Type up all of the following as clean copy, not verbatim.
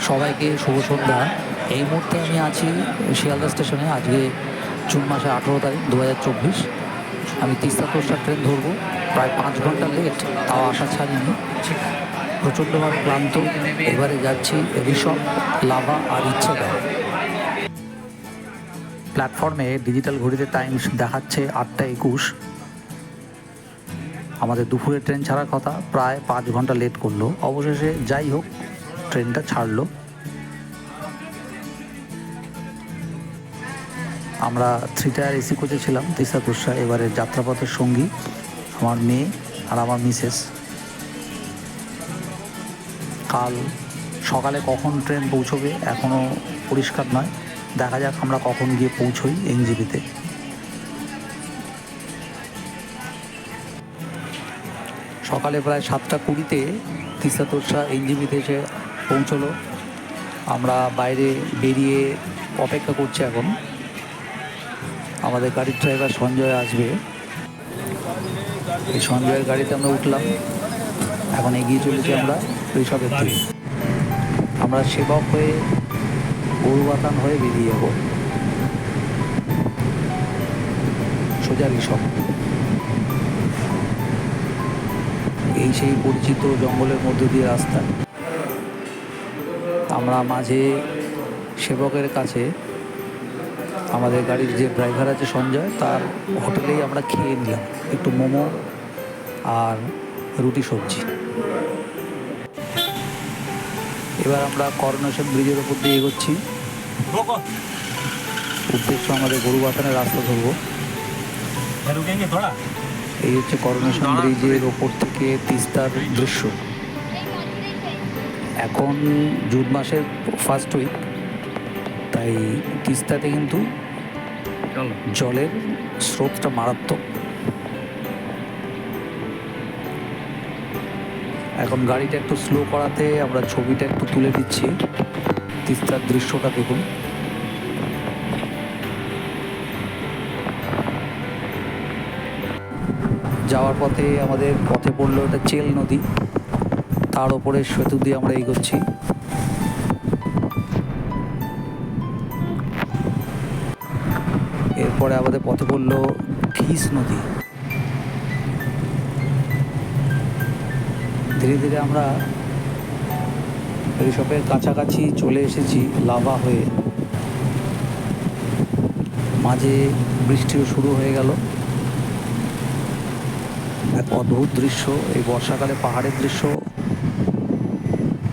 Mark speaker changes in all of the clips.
Speaker 1: সবাইকে শুভ সন্ধ্যা। এই মুহূর্তে আমি আছি শিয়ালদা স্টেশনে। আজকে জুন মাসের 18 তারিখ 2024। আমি তিস্তা তোরসা ট্রেন ধরবো, প্রায় 5 ঘন্টা লেট, তাও আশা ছাড়িনি। প্রচণ্ডভাবে ক্লান্ত। এবারে যাচ্ছি ঋষভ, লাভা আর ইচ্ছেদা। প্ল্যাটফর্মে ডিজিটাল ঘড়িতে টাইম দেখাচ্ছে 8টা 21। আমাদের দুপুরে ট্রেন ছাড়ার কথা, প্রায় 5 ঘন্টা লেট করলো। অবশেষে যাই হোক, ট্রেনটা ছাড়লো। আমরা 3 টায়ার এসি কোচে ছিলাম তিস্তা তোরসা। এবারে যাত্রাপথের সঙ্গী আমার মেয়ে আর আমার মিসেস। কাল সকালে কখন ট্রেন পৌঁছবে এখনও পরিষ্কার নয়। দেখা যাক আমরা কখন গিয়ে পৌঁছই এনজেপিতে। সকালে প্রায় 7টা 20-তে তিস্তা তোরসা এনজেপিতে এসে পৌঁছলো। আমরা বাইরে বেরিয়ে অপেক্ষা করছি এখন। আমাদের গাড়ির ড্রাইভার সঞ্জয় আসবে। এই সঞ্জয়ের গাড়িতে আমরা উঠলাম। এখন এগিয়ে চলেছি আমরা ঋষভের দিকে। আমরা সেবক হয়ে গরুবাতান হয়ে বেরিয়ে যাব সোজা ঋষভ। এই সেই পরিচিত জঙ্গলের মধ্য দিয়ে রাস্তা। আমরা মাঝে সেবকের কাছে আমাদের গাড়ির যে ড্রাইভার আছে সঞ্জয়, তার হোটেলেই আমরা খেয়ে নিলাম একটু মোমো আর রুটি সবজি। এবার আমরা করোনেশন ব্রিজের ওপর দিয়ে এগোচ্ছি। উদ্দেশ্য আমাদের গরুবাথানের রাস্তা ধরবো। এই হচ্ছে করোনেশন ব্রিজের ওপর থেকে তিস্তার দৃশ্য। এখন জুন মাসের ফার্স্ট উইক, তাই তিস্তাতে কিন্তু জলের স্রোতটা মারাত্মক। এখন গাড়িটা একটু স্লো করাতে আমরা ছবিটা একটু তুলে দিচ্ছি। তিস্তার দৃশ্যটা দেখুন। যাওয়ার পথে আমাদের পথে পড়লো একটা চেল নদী, তার ওপরে সেতু দিয়ে আমরা এগোচ্ছি। এরপরে আমাদের পথে পড়লো ঘিস নদী। ধীরে ধীরে আমরা ঋষভের কাছাকাছি চলে এসেছি লাভা হয়ে। মাঝে বৃষ্টিও শুরু হয়ে গেল। এক অদ্ভুত দৃশ্য। এই বর্ষাকালে পাহাড়ের দৃশ্য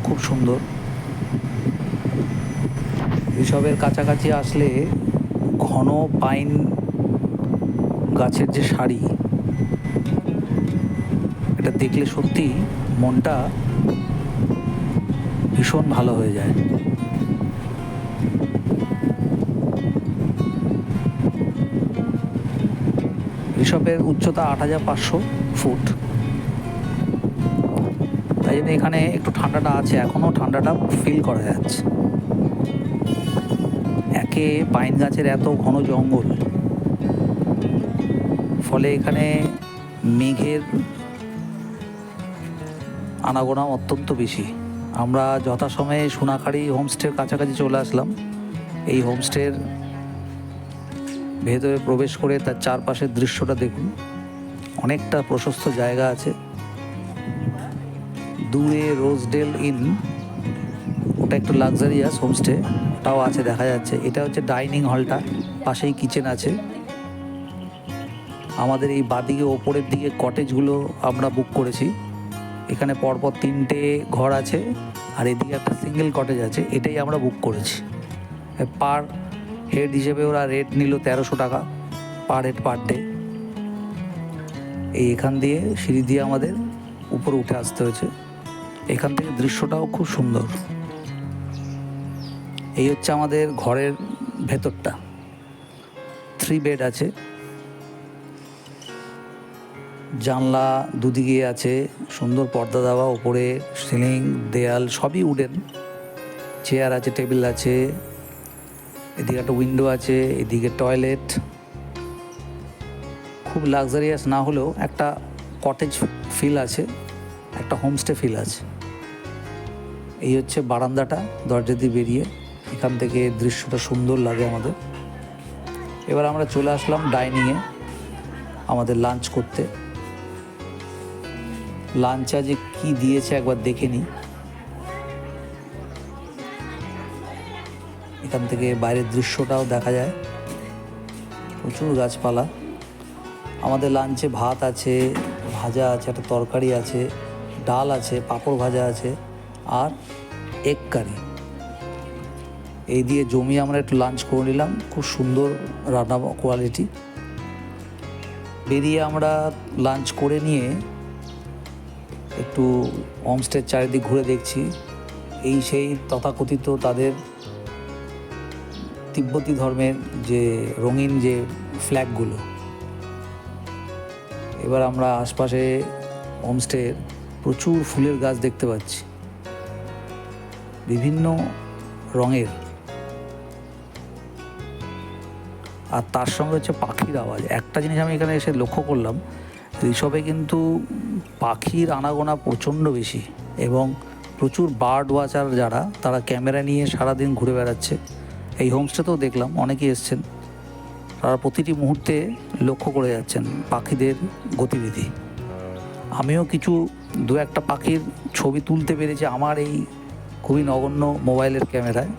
Speaker 1: খুব সুন্দর। ঋষভের কাছাকাছি আসলে ঘন পাইন গাছের যে সারি, এটা দেখলে সত্যি মনটা ভীষণ ভালো হয়ে যায়। ঋষভের উচ্চতা 8500 ফুট। তাই জন্য এখানে একটু ঠান্ডাটা আছে, এখনও ঠান্ডাটা ফিল করা যাচ্ছে। একে পাইন গাছের এত ঘন জঙ্গল, ফলে এখানে মেঘের আনাগোনা অত্যন্ত বেশি। আমরা যথাসময়ে সোনাখাড়ি হোমস্টের কাছাকাছি চলে আসলাম। এই হোমস্টের ভেতরে প্রবেশ করে তার চারপাশের দৃশ্যটা দেখুন। অনেকটা প্রশস্ত জায়গা আছে। দূরে রোজডেল ইন, ওটা একটু লাক্সারিয়াস হোমস্টে, ওটাও আছে দেখা যাচ্ছে। এটা হচ্ছে ডাইনিং হলটা, পাশেই কিচেন আছে। আমাদের এই বাদিকে ওপরের দিকে কটেজগুলো আমরা বুক করেছি। এখানে পরপর 3টে ঘর আছে, আর এদিকে একটা সিঙ্গেল কটেজ আছে, এটাই আমরা বুক করেছি। পার হেড হিসেবে ওরা রেট নিল 1300 টাকা পার হেড পার ডে। এখান দিয়ে সিঁড়ি দিয়ে আমাদের উপরে উঠে আসতে হয়েছে। এখান থেকে দৃশ্যটাও খুব সুন্দর। এই হচ্ছে আমাদের ঘরের ভেতরটা। 3 বেড আছে, জানলা দুদিকে আছে, সুন্দর পর্দা দেওয়া, ওপরে সিলিং, দেয়াল সবই উডেন। চেয়ার আছে, টেবিল আছে, এদিকে একটা উইন্ডো আছে, এদিকে টয়লেট। খুব লাক্সারিয়াস না হলেও একটা কটেজ ফিল আছে, একটা হোমস্টে ফিল আছে। এই হচ্ছে বারান্দাটা, দরজা দিয়ে বেরিয়ে এখান থেকে দৃশ্যটা সুন্দর লাগে আমাদের। এবার আমরা চলে আসলাম ডাইনিংয়ে আমাদের লাঞ্চ করতে। লাঞ্চে আজ কী দিয়েছে একবার দেখে নিই। এখান থেকে বাইরের দৃশ্যটাও দেখা যায়, প্রচুর গাছপালা। আমাদের লাঞ্চে ভাত আছে, ভাজা আছে, একটা তরকারি আছে, ডাল আছে, পাঁপড় ভাজা আছে আর এগ কারি। এই দিয়ে জমিয়ে আমরা একটু লাঞ্চ করে নিলাম, খুব সুন্দর রান্না কোয়ালিটি। বেরিয়ে আমরা লাঞ্চ করে নিয়ে একটু হোমস্টের চারিদিক ঘুরে দেখছি। এই সেই তথাকথিত তাদের তিব্বতী ধর্মের যে রঙিন যে ফ্ল্যাগগুলো। এবার আমরা আশপাশে হোমস্টের প্রচুর ফুলের গাছ দেখতে পাচ্ছি, বিভিন্ন রঙের। আর তার সঙ্গে হচ্ছে পাখির আওয়াজ। একটা জিনিস আমি এখানে এসে লক্ষ্য করলাম, ঋষভে কিন্তু পাখির আনাগোনা প্রচণ্ড বেশি, এবং প্রচুর বার্ড ওয়াচার যারা, তারা ক্যামেরা নিয়ে সারাদিন ঘুরে বেড়াচ্ছে। এই হোমস্টেতেও দেখলাম অনেকেই এসছেন, তারা প্রতিটি মুহূর্তে লক্ষ্য করে যাচ্ছেন পাখিদের গতিবিধি। আমিও কিছু দু একটা পাখির ছবি তুলতে পেরেছি আমার এই খুবই নগণ্য মোবাইলের ক্যামেরায়।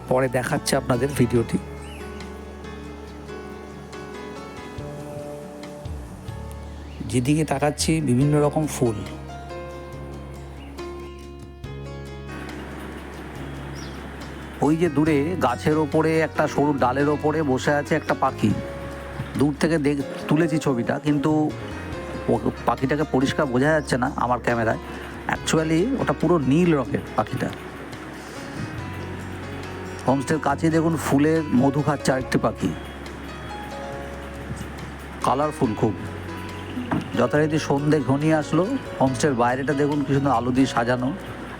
Speaker 1: পরে দেখাচ্ছে আপনাদের ভিডিওটি। যেদিকে তাকাচ্ছি বিভিন্ন রকম ফুল। ওই যে দূরে গাছের ওপরে একটা সরু ডালের ওপরে বসে আছে একটা পাখি। দূর থেকে তুলেছি ছবিটা, কিন্তু পাখিটাকে পরিষ্কার বোঝা যাচ্ছে না আমার ক্যামেরায়। অ্যাকচুয়ালি ওটা পুরো নীল রঙের পাখিটা। হোমস্টের কাছে দেখুন ফুলের মধু খাচ্ছে আরেকটি পাখি, কালারফুল খুব। যথারীতি সন্ধে ঘনিয়ে আসলো, হোমস্টের বাইরেটা দেখুন কি সুন্দর আলো দিয়ে সাজানো,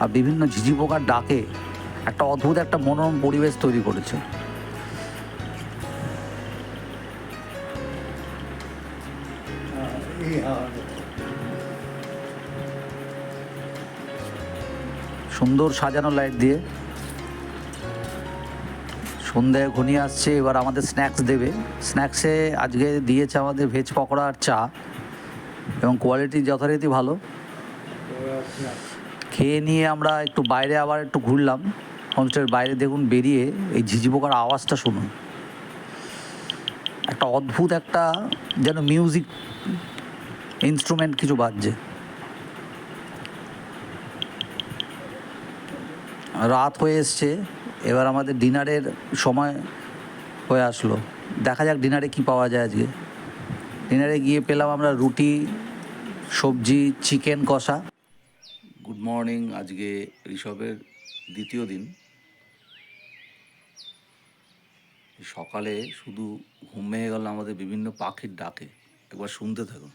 Speaker 1: আর বিভিন্ন ঝিঝি পোকার ডাকে একটা অদ্ভুত একটা মনোরম পরিবেশ তৈরি করেছে। সুন্দর সাজানো লাইট দিয়ে। সন্ধে ঘনিয়ে আসছে, এবার আমাদের স্ন্যাক্স দেবে। স্ন্যাক্সে আজকে দিয়েছে আমাদের ভেজ পকোড়া আর চা, এবং কোয়ালিটি যথারীতি ভালো। খেয়ে নিয়ে আমরা একটু বাইরে আবার একটু ঘুরলাম। হোমস্টের বাইরে দেখুন বেরিয়ে এই ঝিঝি পোকার আওয়াজটা শুনুন, একটা অদ্ভুত একটা যেন মিউজিক ইনস্ট্রুমেন্ট কিছু বাজছে। রাত হয়ে এসছে, এবার আমাদের ডিনারের সময় হয়ে আসলো। দেখা যাক ডিনারে কি পাওয়া যায় আজকে। ডিনারে গিয়ে পেলাম আমরা রুটি, সবজি, চিকেন কষা। Good morning. আজকে ঋষভের দ্বিতীয় দিন। সকালে শুধু ঘুম ভেঙে গেল আমাদের বিভিন্ন পাখির ডাকে। একবার শুনতে থাকুন।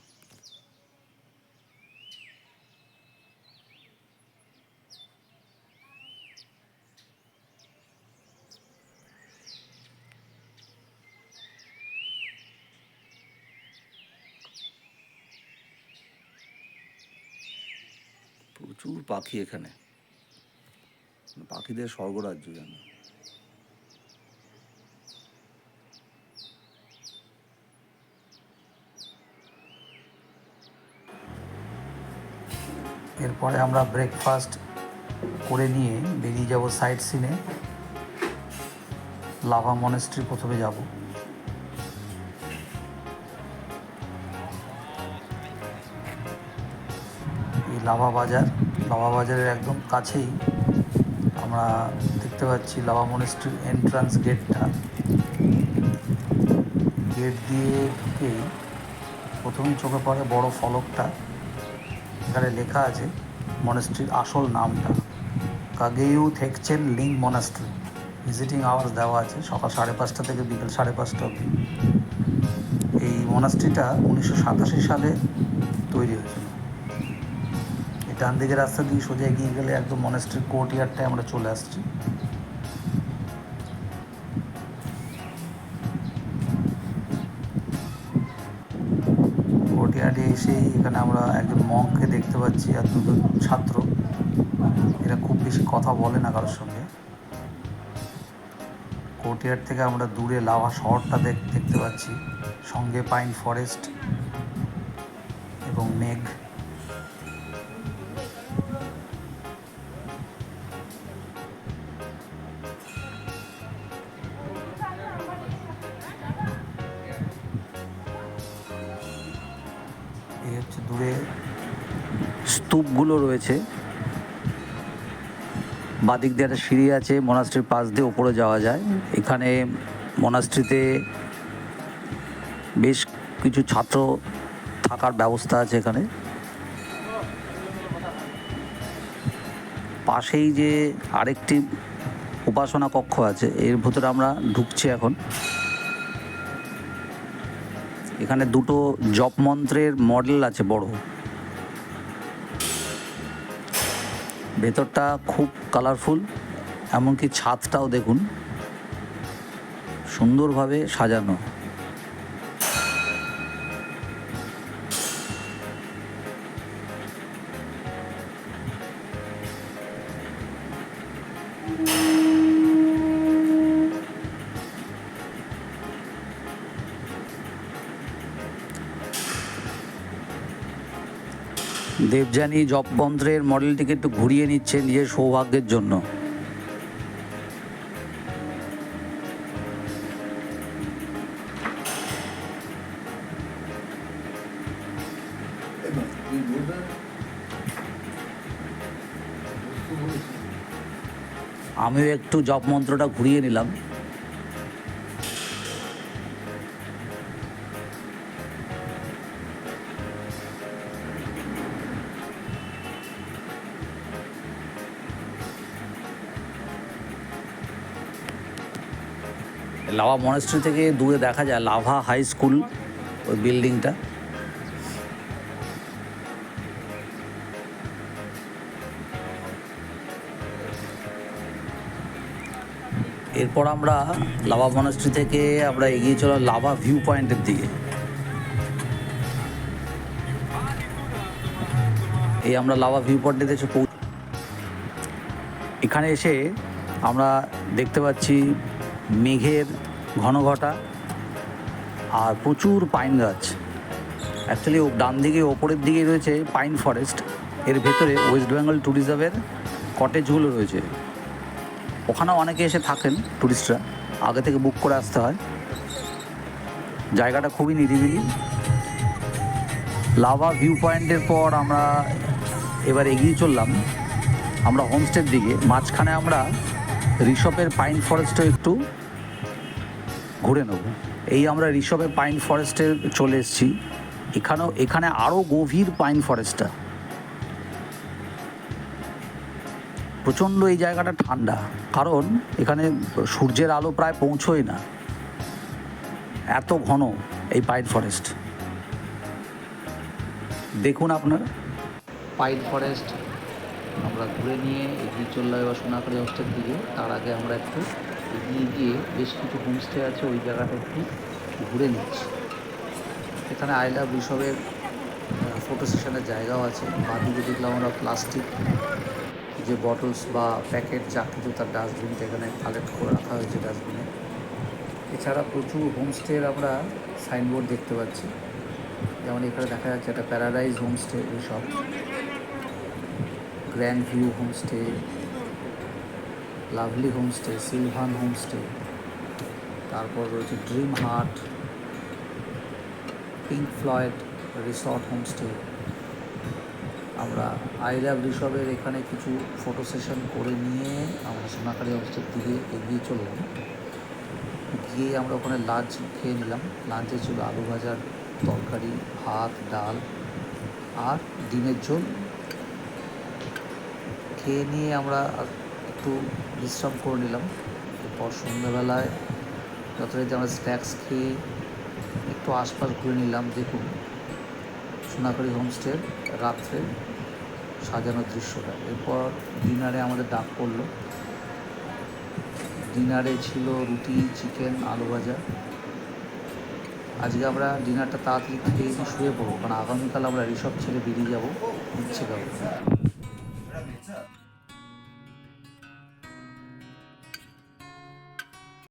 Speaker 1: প্রচুর পাখি এখানে, পাখিদের স্বর্গরাজ্য যেন। এরপরে আমরা ব্রেকফাস্ট করে নিয়ে বেরিয়ে যাব সাইট সিনে। লাভা মনেস্ট্রি প্রথমে যাব। এই লাভা বাজারের একদম কাছেই আমরা দেখতে পাচ্ছি লাভা মনেস্ট্রির এন্ট্রান্স গেটটা। গেট দিয়ে ঢুকেই প্রথমেই চোখে পড়ে বড় ফলকটা। এখানে লেখা আছে মনেস্ট্রির আসল নামটা, কাগেয়ু থেকচেন লিং মনাস্ট্রি। ভিজিটিং আওয়ার্স দেওয়া আছে, সকাল 5:30 থেকে বিকেল 5:30 অবধি। এই মনাস্ট্রিটা 1987 সালে তৈরি হয়েছিল। এই ডান দিকের রাস্তা দিয়ে সোজা এগিয়ে গেলে একদম মনাস্ট্রির কোর্টইয়ার্ডটায় আমরা চলে আসছি। কোর্টইয়ার্ডে এসে এখানে আমরা একজন মঙ্ককে দেখতে পাচ্ছি আর দুজন ছাত্র। এরা খুব বেশি কথা বলে না কারোর সঙ্গে। কোর্টিয়ার্ড থেকে আমরা দূরে লাভা শহরটা দেখতে পাচ্ছি, সঙ্গে পাইন ফরেস্ট এবং মেঘ। এই হচ্ছে দূরে স্তূপগুলো রয়েছে, বাদিক দিয়ে একটা সিঁড়ি আছে, মনাস্ট্রির পাশ দিয়ে ওপরে যাওয়া যায়। এখানে মনাস্ট্রিতে বেশ কিছু ছাত্র থাকার ব্যবস্থা আছে এখানে। পাশেই যে আরেকটি উপাসনা কক্ষ আছে, এর ভিতরে আমরা ঢুকছি এখন। এখানে দুটো জপ মন্ত্রের মডেল আছে বড়। ভেতরটা খুব কালারফুল, এমনকি ছাদটাও দেখুন সুন্দরভাবে সাজানো। দেবযানী জপমন্ত্রের মডেলটিকে একটু ঘুরিয়ে নিচ্ছে নিজের সৌভাগ্যের জন্য। আমিও একটু জপমন্ত্রটা ঘুরিয়ে নিলাম। লাভা মনাস্ট্রি থেকে দূরে দেখা যায় লাভা হাই স্কুল, ওই বিল্ডিংটা। এরপর আমরা লাভা মনাস্ট্রি থেকে আমরা এগিয়ে চলাম লাভা ভিউ পয়েন্টের দিকে। এই আমরা লাভা ভিউ পয়েন্টে এসে এখানে এসে আমরা দেখতে পাচ্ছি মেঘের ঘনঘটা আর প্রচুর পাইন গাছ। অ্যাকচুয়ালি ডান দিকে ওপরের দিকে রয়েছে পাইন ফরেস্ট, এর ভেতরে ওয়েস্ট বেঙ্গল ট্যুরিজমের কটেজগুলো রয়েছে। ওখানেও অনেকে এসে থাকেন ট্যুরিস্টরা, আগে থেকে বুক করে আসতে হয়। জায়গাটা খুবই নিরিবিলি। লাভা ভিউ পয়েন্টের পর আমরা এবার এগিয়ে চললাম আমরা হোমস্টের দিকে। মাঝখানে আমরা ঋষভের পাইন ফরেস্টও একটু ঘুরে নেব। এই আমরা ঋষভের পাইন ফরেস্টে চলে এসেছি। এখানে আরও গভীর পাইন ফরেস্টটা, প্রচণ্ড এই জায়গাটা ঠান্ডা, কারণ এখানে সূর্যের আলো প্রায় পৌঁছয় না, এত ঘন এই পাইন ফরেস্ট। দেখুন আপনার পাইন ফরেস্ট আমরা ঘুরে নিয়ে এগিয়ে চললাম এবার সোনাখালি হোমস্টের দিকে। তার আগে আমরা একটু এগিয়ে গিয়ে বেশ কিছু হোমস্টে আছে, ওই জায়গাটা একটু ঘুরে নিচ্ছি। এখানে আই লাভ ঋষভের ফটো সেশনের জায়গাও আছে। বাদিকে দেখলাম আমরা প্লাস্টিক যে বটলস বা প্যাকেট যা কিছু তার ডাস্টবিনটা এখানে কালেক্ট করে রাখা হয়েছে ডাস্টবিনে। এছাড়া প্রচুর হোমস্টের আমরা সাইনবোর্ড দেখতে পাচ্ছি, যেমন এখানে দেখা যাচ্ছে একটা paradise homestay Rishabh, grand view homestay, lovely homestay, Sylvan homestay, তারপর রয়েছে dream heart, pink Floyd resort homestay. আমরা আই লাভ ঋষভের এখানে কিছু ফটো সেশন করে নিয়ে আমরা সোনাখালি হোমস্টের দিকে এগিয়ে চললাম। গিয়ে আমরা ওখানে লাঞ্চ খেয়ে নিলাম। লাঞ্চে ছিল আলু ভাজার তরকারি, ভাত, ডাল আর ডিমের ঝোল। খেয়ে নিয়ে আমরা একটু বিশ্রাম করে নিলাম। এরপর সন্ধ্যাবেলায় যথারীতি আমরা স্ন্যাক্স খেয়ে একটু আশপাশ ঘুরে নিলাম। দেখুন সোনাখালি হোমস্টের রাত্রে সাজানো দৃশ্যটা। এরপর ডিনারে আমাদের ডাক পড়লো। ডিনারে ছিল রুটি, চিকেন, আলু ভাজা। আজকে আমরা ডিনারটা তাড়াতাড়ি খেয়ে নিয়ে শুয়ে পড়বো, কারণ আগামীকাল আমরা ঋষভ ছেড়ে বেরিয়ে যাবো ইচ্ছে করবো।